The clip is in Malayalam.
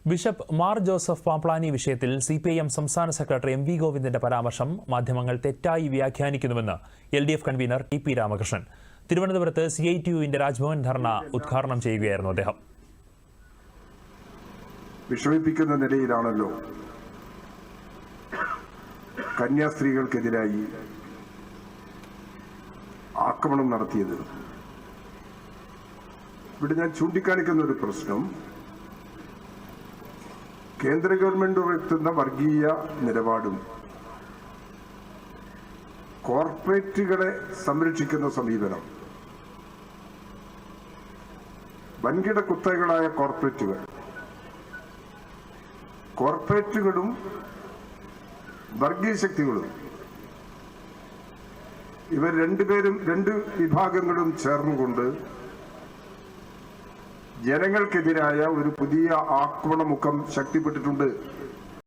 ബിഷപ്പ് മാർ ജോസഫ് പാംപ്ലാനി വിഷയത്തിൽ സിപിഐഎം സംസ്ഥാന സെക്രട്ടറി എം വി ഗോവിന്ദന്റെ പരാമർശം മാധ്യമങ്ങൾ തെറ്റായി വ്യാഖ്യാനിക്കുന്നുവെന്ന് LDF കൺവീനർ TP രാമകൃഷ്ണൻ. തിരുവനന്തപുരത്ത് CITUവിന്റെ രാജ്ഭവൻ ധർണ ഉദ്ഘാടനം ചെയ്യുകയായിരുന്നു അദ്ദേഹം. വിഷമിപ്പിക്കുന്ന നിലയിലാണല്ലോ കന്യാസ്ത്രീകൾക്കെതിരായി ആക്രമണം നടത്തിയത്. ഇവിടെ ഞാൻ ചൂണ്ടിക്കാണിക്കുന്ന ഒരു പ്രശ്നം, കേന്ദ്ര ഗവൺമെന്റ് ഉയർത്തുന്ന വർഗീയ നിലപാടും കോർപ്പറേറ്റുകളെ സംരക്ഷിക്കുന്ന സമീപനം, വൻകിട കുത്തകളായ കോർപ്പറേറ്റുകളും വർഗീയ ശക്തികളും ഇവർ രണ്ട് വിഭാഗങ്ങളും ചേർന്നുകൊണ്ട് ജനങ്ങൾക്കെതിരായ ഒരു പുതിയ ആക്രമണമുഖം ശക്തിപ്പെട്ടിട്ടുണ്ട്.